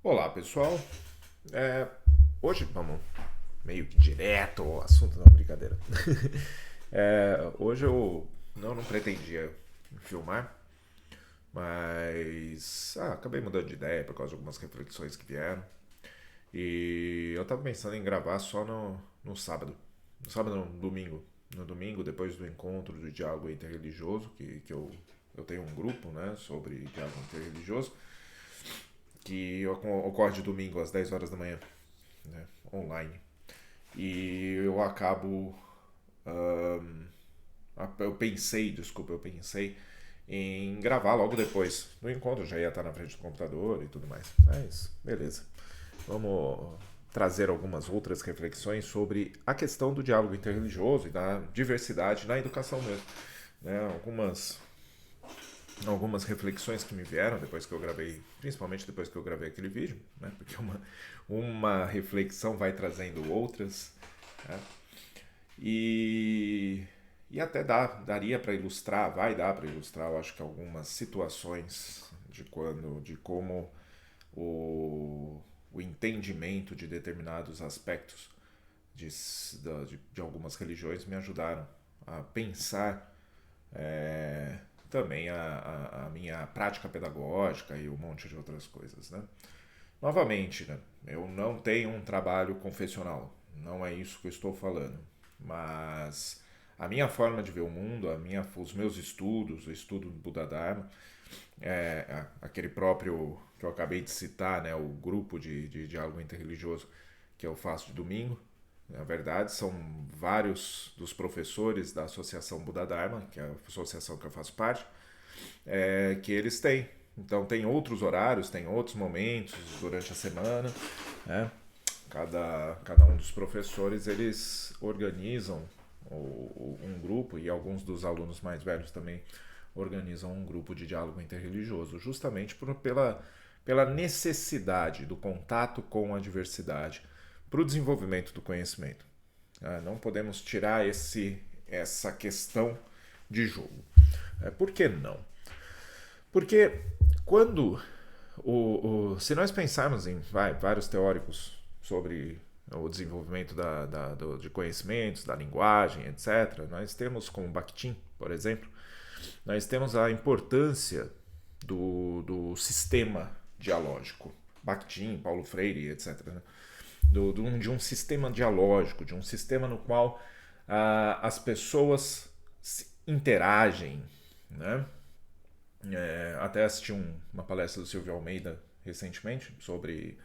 Olá, pessoal. É, Hoje vamos meio que direto ao assunto, não, brincadeira. Hoje eu não pretendia filmar, mas acabei mudando de ideia por causa de algumas reflexões que vieram. E eu tava pensando em gravar só no sábado. No sábado, não, no domingo. No domingo, depois do encontro do diálogo interreligioso, que eu tenho um grupo, né, sobre diálogo interreligioso, que ocorre de domingo às 10 horas da manhã, né, online. E eu acabo. Eu pensei em gravar logo depois do encontro. Eu já ia estar na frente do computador e tudo mais. Mas, beleza. Vamos trazer algumas outras reflexões sobre a questão do diálogo interreligioso e da diversidade na educação mesmo. Né? Algumas reflexões que me vieram depois que eu gravei, principalmente depois que eu gravei aquele vídeo, né? Porque uma reflexão vai trazendo outras, né? E, e até daria para ilustrar, vai dar para ilustrar, eu acho que algumas situações de como o entendimento de determinados aspectos de algumas religiões me ajudaram a pensar também a minha prática pedagógica e um monte de outras coisas, né? Novamente, né, eu não tenho um trabalho confessional, não é isso que eu estou falando, mas a minha forma de ver o mundo, os meus estudos, o estudo do Buda Dharma, aquele próprio que eu acabei de citar, né, o grupo de diálogo interreligioso que eu faço de domingo, na verdade, são vários dos professores da Associação Buda Dharma, que é a associação que eu faço parte, que eles têm. Então tem outros horários, tem outros momentos durante a semana, né? Cada um dos professores eles organizam um grupo e alguns dos alunos mais velhos também organizam um grupo de diálogo interreligioso, justamente pela necessidade do contato com a diversidade para o desenvolvimento do conhecimento. Não podemos tirar essa questão de jogo. Por que não? Porque quando se nós pensarmos em vários teóricos sobre o desenvolvimento de conhecimentos, da linguagem, etc., nós temos como Bakhtin, por exemplo, nós temos a importância do sistema dialógico. Bakhtin, Paulo Freire, etc., né? De um sistema dialógico, de um sistema no qual as pessoas interagem, né? Até assisti uma palestra do Silvio Almeida recentemente sobre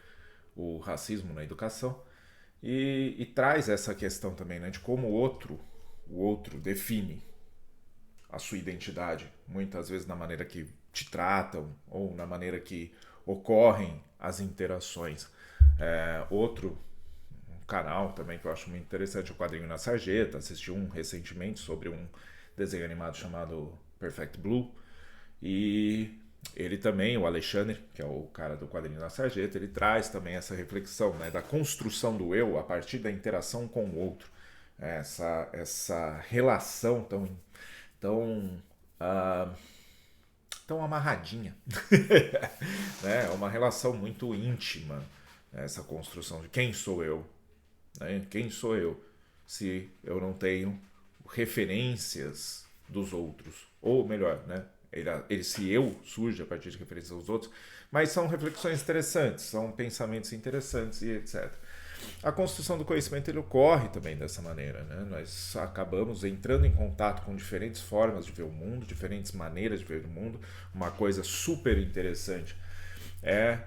o racismo na educação e traz essa questão também, né, de como o outro define a sua identidade, muitas vezes na maneira que te tratam ou na maneira que ocorrem as interações. Outro canal também que eu acho muito interessante, o Quadrinho na Sarjeta, assisti um recentemente sobre um desenho animado chamado Perfect Blue, e ele também, o Alexandre, que é o cara do Quadrinho da Sarjeta, ele traz também essa reflexão, né, da construção do eu a partir da interação com o outro. Essa relação tão, ah, tão amarradinha. Né? É uma relação muito íntima, né, essa construção de quem sou eu. Né? Quem sou eu se eu não tenho referências dos outros? Ou melhor, né? Esse eu surge a partir de referências aos outros, mas são reflexões interessantes, são pensamentos interessantes e etc. A construção do conhecimento ele ocorre também dessa maneira, né? Nós acabamos entrando em contato com diferentes formas de ver o mundo, diferentes maneiras de ver o mundo. Uma coisa super interessante é,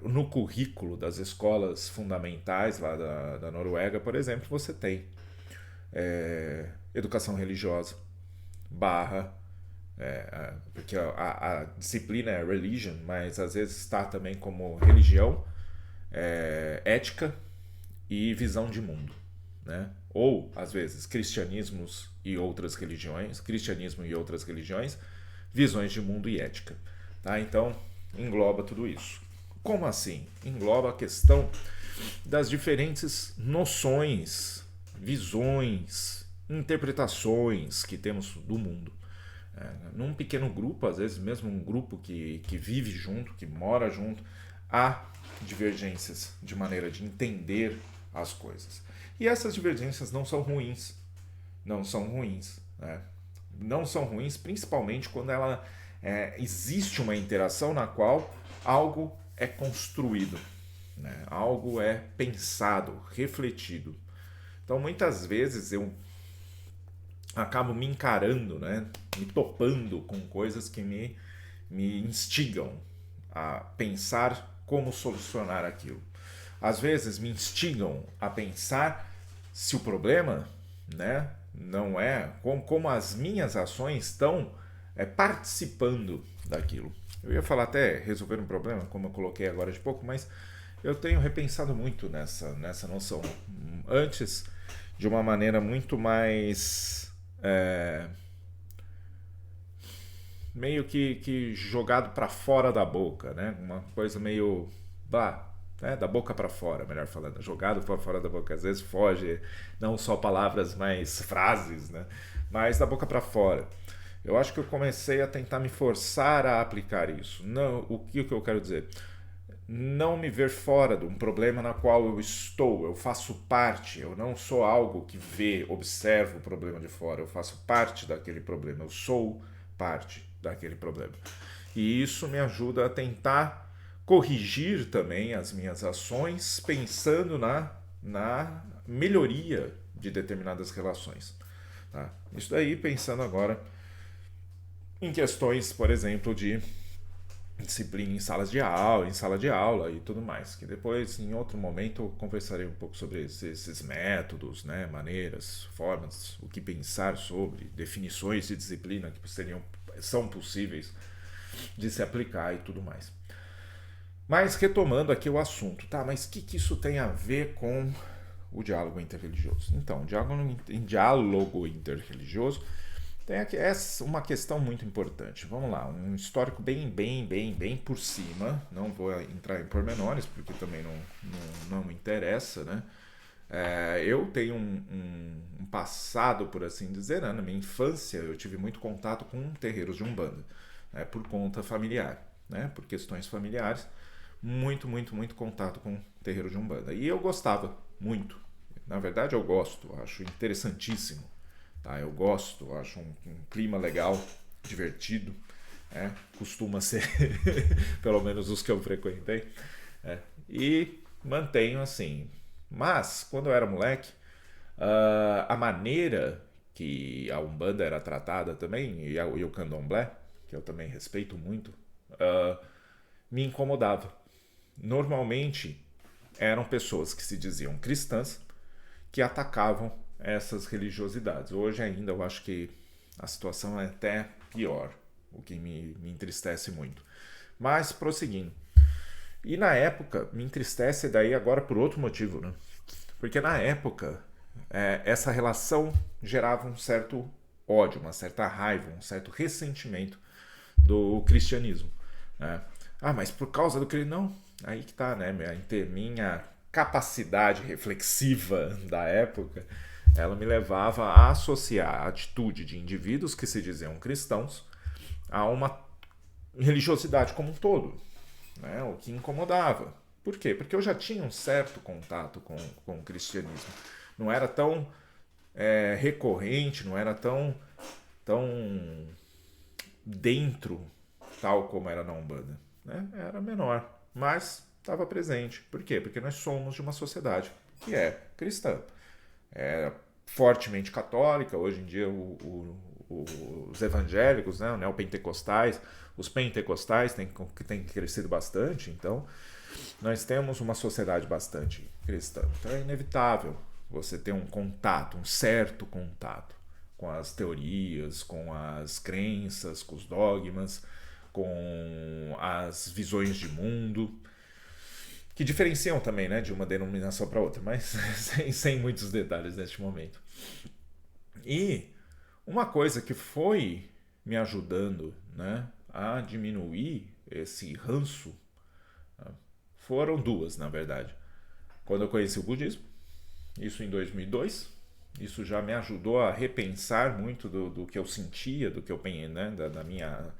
no currículo das escolas fundamentais lá da Noruega, por exemplo, você tem educação religiosa barra porque a disciplina é religion, mas às vezes está também como religião, ética e visão de mundo, né? Ou às vezes cristianismo e outras religiões, visões de mundo e ética, tá? Então engloba tudo isso. Como assim? Engloba a questão das diferentes noções, visões, interpretações que temos do mundo. Num pequeno grupo, às vezes mesmo um grupo que vive junto, que mora junto, há divergências de maneira de entender as coisas. E essas divergências não são ruins. Não são ruins. Né? Não são ruins, principalmente quando existe uma interação na qual algo é construído, né? Algo é pensado, refletido. Então, muitas vezes eu acabo me encarando, né? Me topando com coisas que me instigam a pensar como solucionar aquilo. Às vezes me instigam a pensar se o problema, né, não é como as minhas ações estão participando daquilo. Eu ia falar até resolver um problema, como eu coloquei agora de pouco, mas eu tenho repensado muito nessa noção. Antes, de uma maneira muito mais meio que jogado para fora da boca, né? Uma coisa meio da boca para fora, melhor falando, jogado para fora da boca. Às vezes foge não só palavras, mas frases, né? Mas da boca para fora. Eu acho que eu comecei a tentar me forçar a aplicar isso. Não, o que eu quero dizer? Não me ver fora de um problema na qual eu estou, eu faço parte, eu não sou algo que vê, observa o problema de fora, eu faço parte daquele problema, eu sou parte daquele problema. E isso me ajuda a tentar corrigir também as minhas ações, pensando na melhoria de determinadas relações. Tá? Isso daí pensando agora em questões, por exemplo, de disciplina em sala de aula e tudo mais, que depois em outro momento eu conversarei um pouco sobre esses métodos, né, maneiras, formas, o que pensar sobre, definições de disciplina que são possíveis de se aplicar e tudo mais. Mas retomando aqui o assunto, tá, mas o que isso tem a ver com o diálogo interreligioso? Então, diálogo interreligioso tem aqui uma questão muito importante. Vamos lá, um histórico bem por cima. Não vou entrar em pormenores, porque também não me interessa, né? Eu tenho um passado, por assim dizer, né? Na minha infância eu tive muito contato com terreiros de Umbanda, né? Por conta familiar, né? Por questões familiares, muito contato com terreiro de Umbanda. E eu gostava muito. Na verdade eu gosto, acho interessantíssimo. Tá, eu gosto, acho um clima legal, divertido, costuma ser, pelo menos os que eu frequentei, e mantenho assim. Mas, quando eu era moleque, a maneira que a Umbanda era tratada também, e o Candomblé, que eu também respeito muito, me incomodava. Normalmente, eram pessoas que se diziam cristãs que atacavam essas religiosidades. Hoje ainda eu acho que a situação é até pior, o que me entristece muito. Mas prosseguindo. E na época, me entristece daí agora por outro motivo, né? Porque na época, essa relação gerava um certo ódio, uma certa raiva, um certo ressentimento do cristianismo. Né? Ah, mas por causa do cristianismo? Não, aí que tá, né? Minha capacidade reflexiva da época, ela me levava a associar a atitude de indivíduos que se diziam cristãos a uma religiosidade como um todo, né? O que incomodava. Por quê? Porque eu já tinha um certo contato com o cristianismo. Não era tão recorrente, não era tão dentro, tal como era na Umbanda. Né? Era menor, mas estava presente. Por quê? Porque nós somos de uma sociedade que é cristã. É fortemente católica, hoje em dia os evangélicos, né, neopentecostais, os pentecostais têm crescido bastante, então nós temos uma sociedade bastante cristã. Então é inevitável você ter um contato, um certo contato com as teorias, com as crenças, com os dogmas, com as visões de mundo, que diferenciam também, né, de uma denominação para outra, mas sem muitos detalhes neste momento. E uma coisa que foi me ajudando, né, a diminuir esse ranço, né, foram duas, na verdade. Quando eu conheci o budismo, isso em 2002, Isso já me ajudou a repensar muito do que eu sentia, do que eu pensei, né? Da minha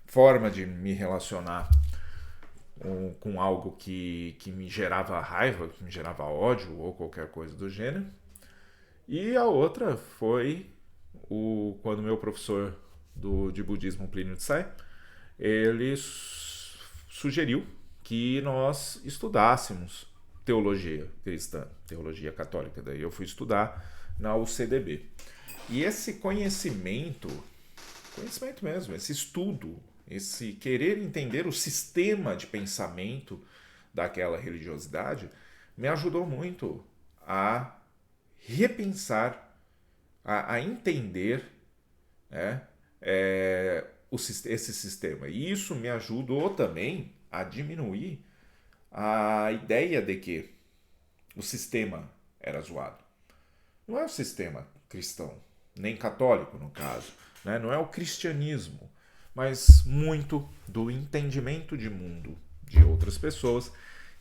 forma de me relacionar com algo que me gerava raiva, que me gerava ódio ou qualquer coisa do gênero. E a outra foi quando meu professor de budismo, Plínio de Sé, ele sugeriu que nós estudássemos teologia cristã, teologia católica. Daí eu fui estudar na UCDB. E esse conhecimento mesmo, esse estudo, esse querer entender o sistema de pensamento daquela religiosidade, me ajudou muito a repensar, a entender, né, esse sistema. E isso me ajudou também a diminuir a ideia de que o sistema era zoado. Não é o sistema cristão, nem católico no caso, né? Não é o cristianismo, mas muito do entendimento de mundo de outras pessoas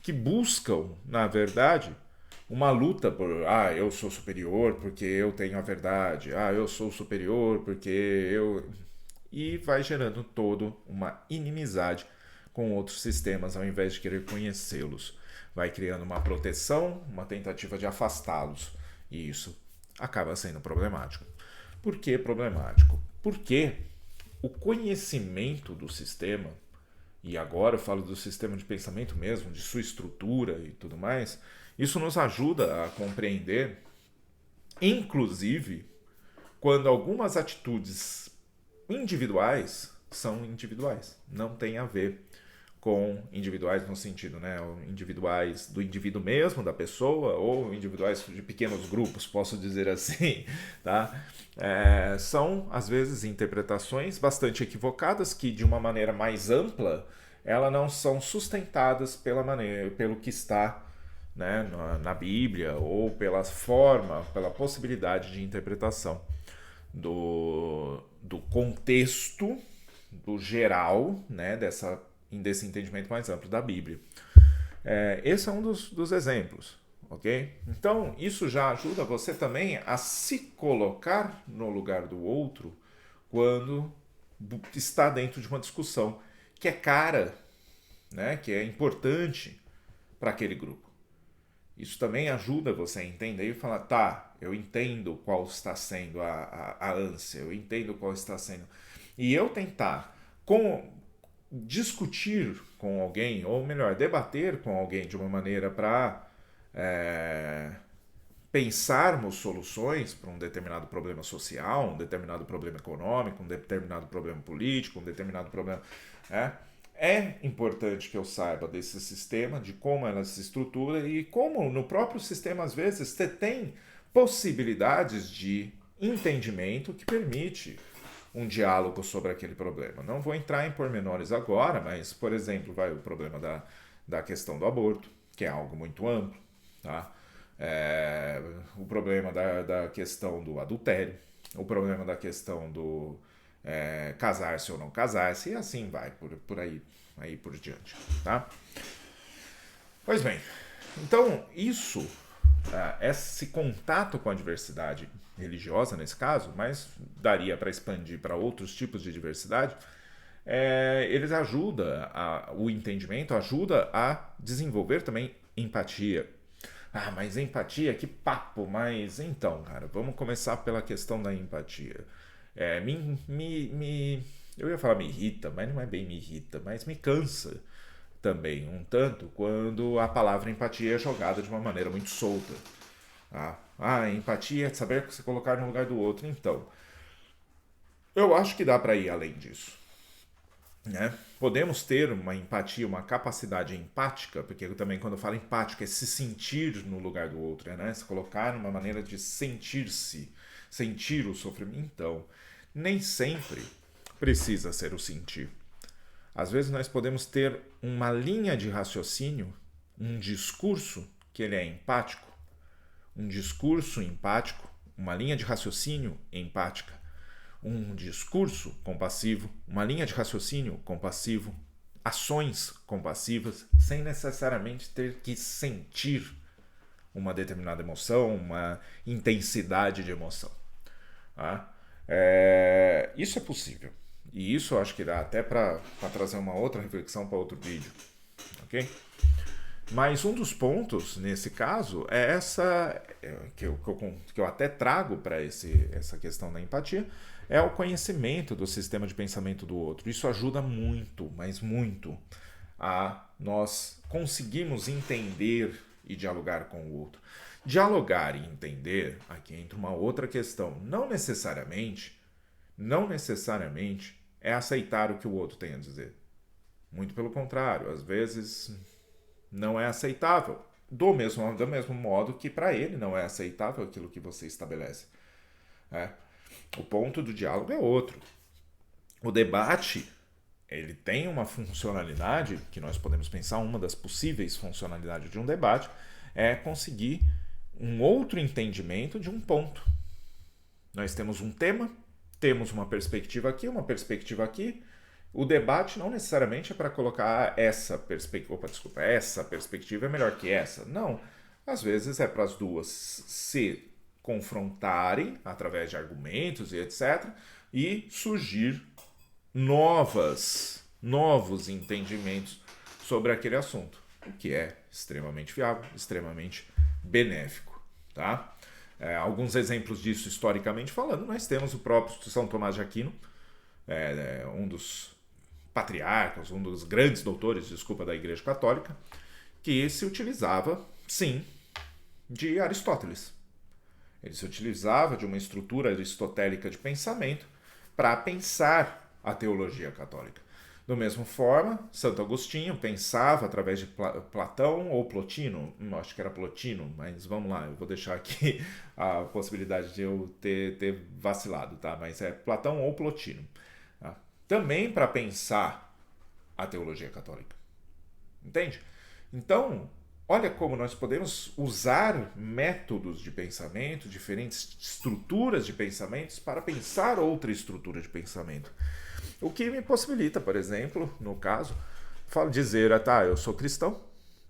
que buscam, na verdade, uma luta por eu sou superior porque eu tenho a verdade, eu sou superior porque eu... E vai gerando toda uma inimizade com outros sistemas ao invés de querer conhecê-los. Vai criando uma proteção, uma tentativa de afastá-los. E isso acaba sendo problemático. Por que problemático? Porque o conhecimento do sistema, e agora eu falo do sistema de pensamento mesmo, de sua estrutura e tudo mais, isso nos ajuda a compreender, inclusive, quando algumas atitudes individuais são individuais, não tem a ver com individuais no sentido, né, individuais do indivíduo mesmo, da pessoa, ou individuais de pequenos grupos, posso dizer assim, tá? São, às vezes, interpretações bastante equivocadas que, de uma maneira mais ampla, elas não são sustentadas pelo que está, né, na Bíblia, ou pela forma, pela possibilidade de interpretação do contexto, do geral, né, desse entendimento mais amplo da Bíblia. Esse é um dos exemplos, ok? Então, isso já ajuda você também a se colocar no lugar do outro quando está dentro de uma discussão que é cara, né, que é importante para aquele grupo. Isso também ajuda você a entender e falar, tá, eu entendo qual está sendo a ânsia, eu entendo qual está sendo... E eu tentar discutir com alguém, ou melhor, debater com alguém de uma maneira para pensarmos soluções para um determinado problema social, um determinado problema econômico, um determinado problema político, um determinado problema... É importante que eu saiba desse sistema, de como ela se estrutura e como no próprio sistema, às vezes, você tem possibilidades de entendimento que permite um diálogo sobre aquele problema. Não vou entrar em pormenores agora, mas, por exemplo, o problema da questão do aborto, que é algo muito amplo, tá? O problema da questão do adultério, o problema da questão do casar-se ou não casar-se, e assim vai, por aí por diante, tá? Pois bem, então isso, esse contato com a diversidade religiosa nesse caso, mas daria para expandir para outros tipos de diversidade, eles ajudam, o entendimento ajuda a desenvolver também empatia. Mas empatia, que papo, mas então, cara, vamos começar pela questão da empatia. Eu ia falar me irrita, mas não é bem me irrita, mas me cansa também um tanto quando a palavra empatia é jogada de uma maneira muito solta. Empatia é saber se colocar no lugar do outro. Então, eu acho que dá para ir além disso, né? Podemos ter uma empatia, uma capacidade empática, porque também quando eu falo empático é se sentir no lugar do outro, né? Se colocar numa maneira de sentir-se, sentir o sofrimento. Então, nem sempre precisa ser o sentir. Às vezes nós podemos ter uma linha de raciocínio, um discurso que ele é empático, um discurso empático, uma linha de raciocínio empática, um discurso compassivo, uma linha de raciocínio compassivo, ações compassivas, sem necessariamente ter que sentir uma determinada emoção, uma intensidade de emoção. Tá? Isso é possível. E isso eu acho que dá até para trazer uma outra reflexão para outro vídeo. Ok? Mas um dos pontos, nesse caso, é essa que eu até trago para essa questão da empatia, é o conhecimento do sistema de pensamento do outro. Isso ajuda muito, mas muito, a nós conseguirmos entender e dialogar com o outro. Dialogar e entender, aqui entra uma outra questão. Não necessariamente é aceitar o que o outro tem a dizer. Muito pelo contrário, às vezes não é aceitável. Do mesmo modo que para ele não é aceitável aquilo que você estabelece. O ponto do diálogo é outro. O debate, ele tem uma funcionalidade, que nós podemos pensar, uma das possíveis funcionalidades de um debate, é conseguir um outro entendimento de um ponto. Nós temos um tema, temos uma perspectiva aqui. O debate não necessariamente é para colocar essa perspectiva é melhor que essa. Não. Às vezes é para as duas se confrontarem através de argumentos e etc. e surgir novos entendimentos sobre aquele assunto, o que é extremamente viável, extremamente benéfico. Tá? Alguns exemplos disso, historicamente falando, nós temos o próprio São Tomás de Aquino, um dos patriarcas, um dos grandes doutores, da Igreja Católica, que se utilizava, sim, de Aristóteles. Ele se utilizava de uma estrutura aristotélica de pensamento para pensar a teologia católica. Da mesma forma, Santo Agostinho pensava através de Platão ou Plotino, acho que era Plotino, mas vamos lá, eu vou deixar aqui a possibilidade de eu ter vacilado, tá? Mas é Platão ou Plotino. Tá? Também para pensar a teologia católica. Entende? Então, olha como nós podemos usar métodos de pensamento, diferentes estruturas de pensamentos para pensar outra estrutura de pensamento. O que me possibilita, por exemplo, no caso, dizer, eu sou cristão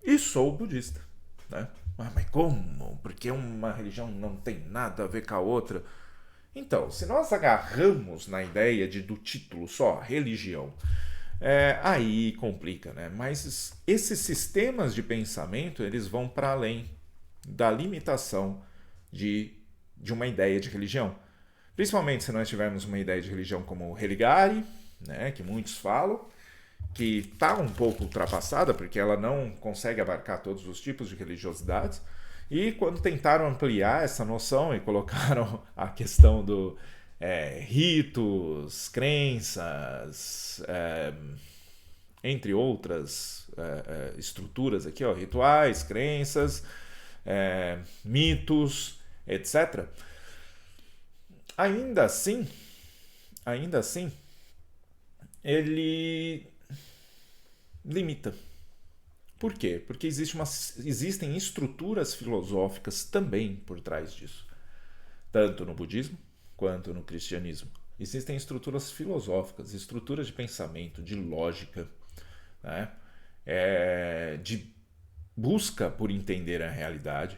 e sou budista. Né? Mas como? Porque uma religião não tem nada a ver com a outra. Então, se nós agarramos na ideia do título só, religião, aí complica, né? Mas esses sistemas de pensamento, eles vão para além da limitação de uma ideia de religião. Principalmente se nós tivermos uma ideia de religião como o religare, né, que muitos falam, que está um pouco ultrapassada, porque ela não consegue abarcar todos os tipos de religiosidades. E quando tentaram ampliar essa noção e colocaram a questão do ritos, crenças, entre outras estruturas aqui, rituais, crenças, mitos, etc. Ainda assim, ele limita. Por quê? Porque existem estruturas filosóficas também por trás disso. Tanto no budismo quanto no cristianismo. Existem estruturas filosóficas, estruturas de pensamento, de lógica, né? De busca por entender a realidade.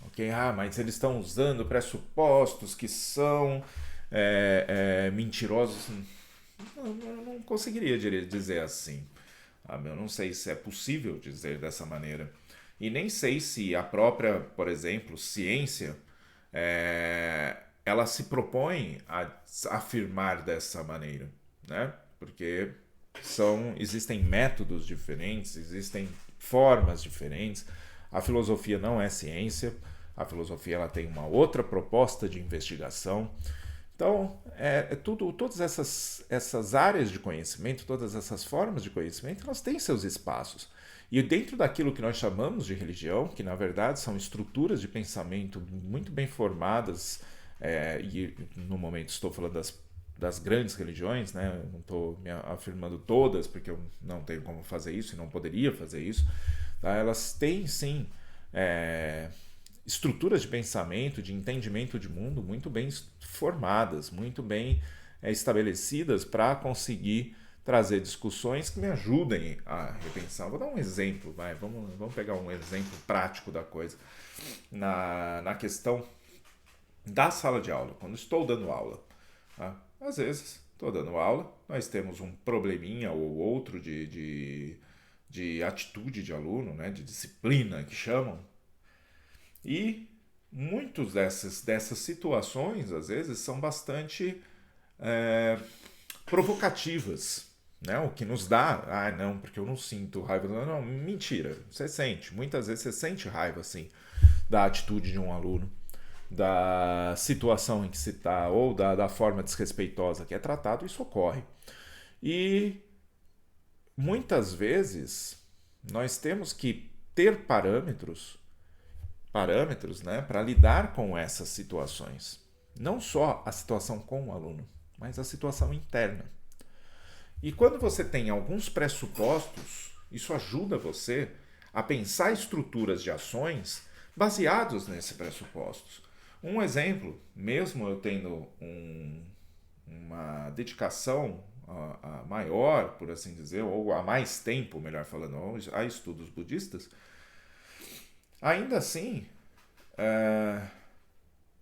Okay? Mas eles estão usando pressupostos que são mentirosos. Eu não conseguiria dizer assim. Eu não sei se é possível dizer dessa maneira. E nem sei se a própria, por exemplo, ciência, ela se propõe a afirmar dessa maneira, né? Porque existem métodos diferentes, existem formas diferentes. A filosofia não é ciência. A filosofia ela tem uma outra proposta de investigação. Então, todas essas áreas de conhecimento, todas essas formas de conhecimento, elas têm seus espaços. E dentro daquilo que nós chamamos de religião, que na verdade são estruturas de pensamento muito bem formadas, e no momento estou falando das grandes religiões, né? Eu não estou me afirmando todas, porque eu não tenho como fazer isso e não poderia fazer isso. Tá? Elas têm, sim, estruturas de pensamento, de entendimento de mundo muito bem formadas, muito bem estabelecidas para conseguir trazer discussões que me ajudem a repensar. Vou dar um exemplo, vamos pegar um exemplo prático da coisa. Na questão da sala de aula, quando estou dando aula. Tá? Às vezes, estou dando aula, nós temos um probleminha ou outro de atitude de aluno, né, de disciplina que chamam, e muitas dessas situações, às vezes, são bastante provocativas, né? O que nos dá, não, porque eu não sinto raiva. Não, mentira, você sente. Muitas vezes você sente raiva, assim, da atitude de um aluno, da situação em que se está, ou da forma desrespeitosa que é tratado, isso ocorre. E muitas vezes nós temos que ter parâmetros, né, para lidar com essas situações. Não só a situação com o aluno, mas a situação interna. E quando você tem alguns pressupostos, isso ajuda você a pensar estruturas de ações baseados nesses pressupostos. Um exemplo, mesmo eu tendo uma dedicação a maior, por assim dizer, ou a mais tempo, melhor falando, a estudos budistas, ainda assim,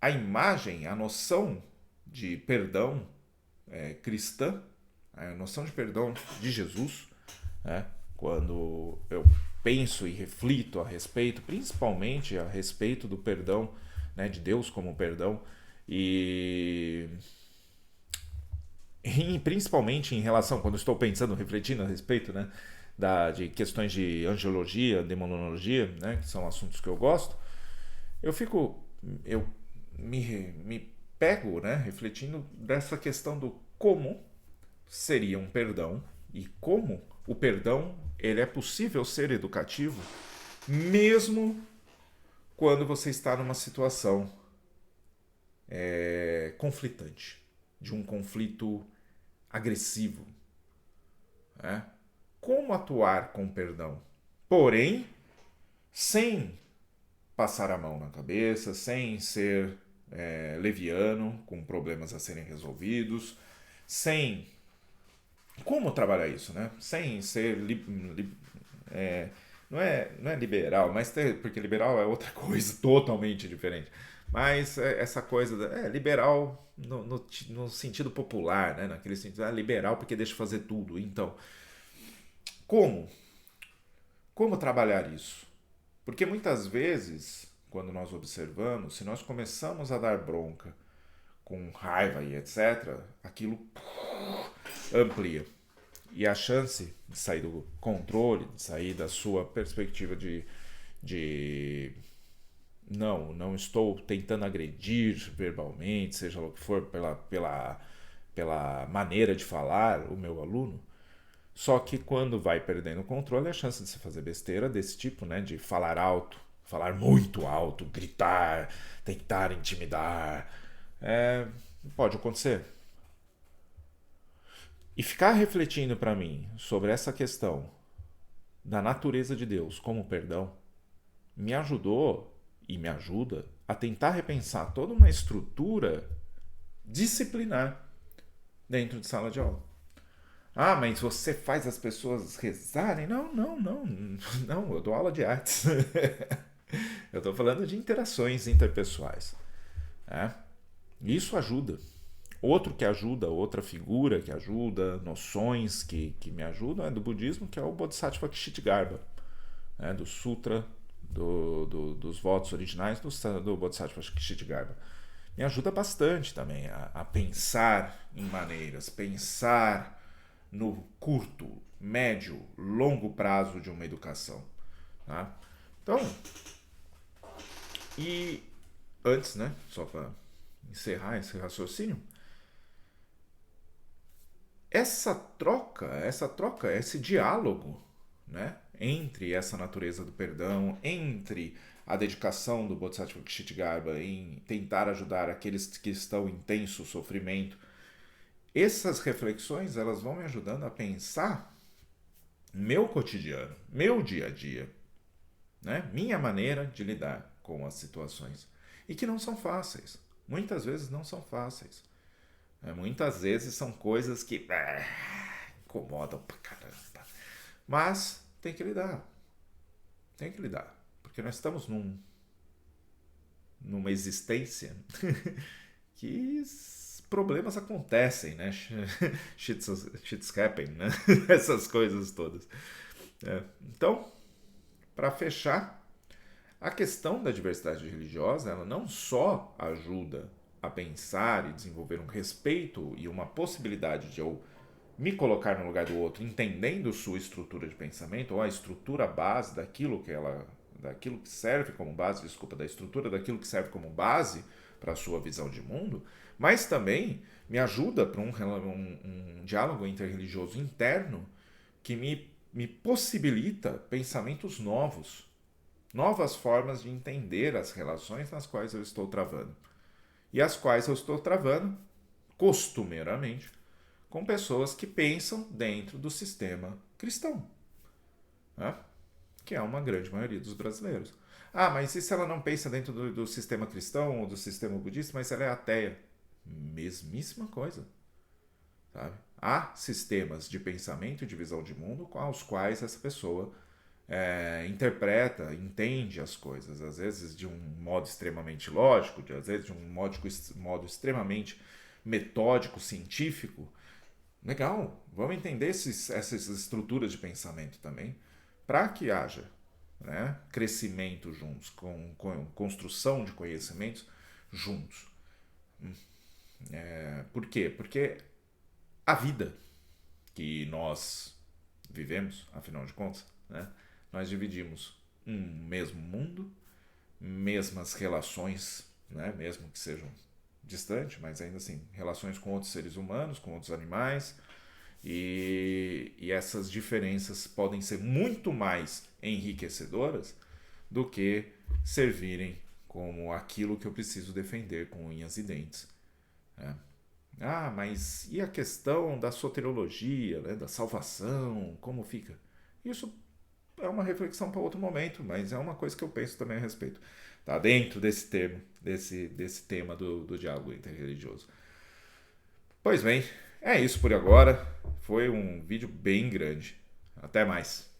a imagem, a noção de perdão cristã, a noção de perdão de Jesus, né, quando eu penso e reflito a respeito, principalmente a respeito do perdão, né, de Deus como perdão, e principalmente em relação, quando estou pensando, refletindo a respeito, né, de questões de angelologia, demonologia, né, que são assuntos que eu gosto, eu me pego, né, refletindo dessa questão do como seria um perdão e como o perdão ele é possível ser educativo mesmo quando você está numa situação conflitante, de um conflito agressivo. Né? Como atuar com perdão? Porém, sem passar a mão na cabeça, sem ser leviano, com problemas a serem resolvidos, sem... Como trabalhar isso, né? Sem ser... não é liberal, mas porque liberal é outra coisa totalmente diferente. Mas essa coisa liberal no sentido popular, né? Naquele sentido, liberal porque deixa fazer tudo. Então, como? Como trabalhar isso? Porque muitas vezes, quando nós observamos, se nós começamos a dar bronca com raiva e etc., aquilo amplia. E a chance de sair do controle, de sair da sua perspectiva de não estou tentando agredir verbalmente, seja o que for, pela maneira de falar o meu aluno. Só que quando vai perdendo o controle, a chance de se fazer besteira desse tipo, né, de falar alto, falar muito alto, gritar, tentar intimidar, pode acontecer. E ficar refletindo para mim sobre essa questão da natureza de Deus como perdão me ajudou e me ajuda a tentar repensar toda uma estrutura disciplinar dentro de sala de aula. Ah, mas você faz as pessoas rezarem? Não, eu dou aula de artes. Eu estou falando de interações interpessoais. Né? Isso ajuda. Outro que ajuda, outra figura que ajuda, noções que me ajudam é do budismo, que é o Bodhisattva Kshitigarbha, né? Do Sutra dos votos originais do Bodhisattva Kshitigarbha. Me ajuda bastante também a pensar em maneiras, pensar no curto, médio, longo prazo de uma educação. Tá? Então, e antes, né, só para encerrar esse raciocínio, essa troca, esse diálogo, né, entre essa natureza do perdão, entre a dedicação do Bodhisattva Kshitigarbha em tentar ajudar aqueles que estão em tenso sofrimento, essas reflexões elas vão me ajudando a pensar meu cotidiano, meu dia a dia, né, minha maneira de lidar com as situações. E que não são fáceis. Muitas vezes não são fáceis. Muitas vezes são coisas que incomodam pra caramba. Mas tem que lidar. Tem que lidar. Porque nós estamos numa existência que problemas acontecem, né? Shit's happen, né? Essas coisas todas. Então, para fechar, a questão da diversidade religiosa, ela não só ajuda a pensar e desenvolver um respeito e uma possibilidade de eu me colocar no lugar do outro, entendendo sua estrutura de pensamento, ou a estrutura base daquilo que serve como base, desculpa, da estrutura daquilo que serve como base para a sua visão de mundo, mas também me ajuda para um diálogo interreligioso interno que me possibilita pensamentos novos, novas formas de entender as relações nas quais eu estou travando. E as quais eu estou travando, costumeiramente, com pessoas que pensam dentro do sistema cristão, né? Que é uma grande maioria dos brasileiros. Ah, mas e se ela não pensa dentro do sistema cristão ou do sistema budista, mas ela é ateia? Mesmíssima coisa, sabe? Há sistemas de pensamento e de visão de mundo aos quais essa pessoa interpreta, entende as coisas, às vezes de um modo extremamente lógico, às vezes de um modo extremamente metódico, científico. Legal, vamos entender essas estruturas de pensamento também, para que haja, né, crescimento juntos, com construção de conhecimentos juntos. Por quê? Porque a vida que nós vivemos, afinal de contas, né, nós dividimos um mesmo mundo, mesmas relações, né, mesmo que sejam distantes, mas ainda assim, relações com outros seres humanos, com outros animais, e essas diferenças podem ser muito mais enriquecedoras do que servirem como aquilo que eu preciso defender com unhas e dentes, né? Ah, mas e a questão da soteriologia, né, da salvação, como fica? Isso é uma reflexão para outro momento, mas é uma coisa que eu penso também a respeito. Tá dentro desse termo, desse tema do diálogo interreligioso. Pois bem, é isso por agora. Foi um vídeo bem grande. Até mais.